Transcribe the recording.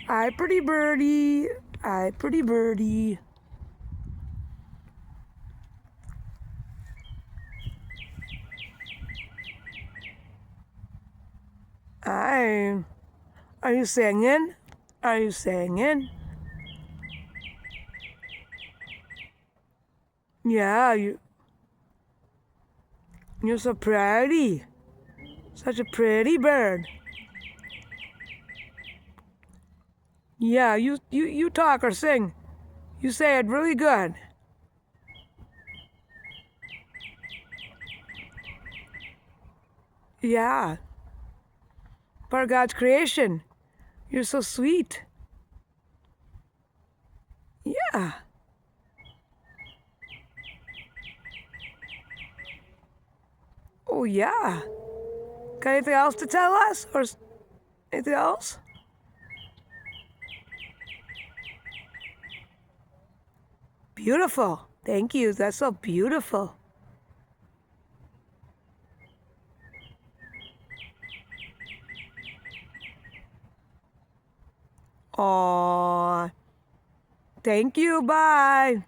Hi, pretty birdie. Hi, pretty birdie. Hi. Are you singing? Are you singing? Yeah, you're so pretty. Such a pretty bird. Yeah, you talk or sing. You say it really good. Yeah. Part of God's creation. You're so sweet. Yeah. Oh yeah. Got anything else to tell us? Or anything else? Beautiful. Thank you. That's so beautiful. Aw. Thank you. Bye.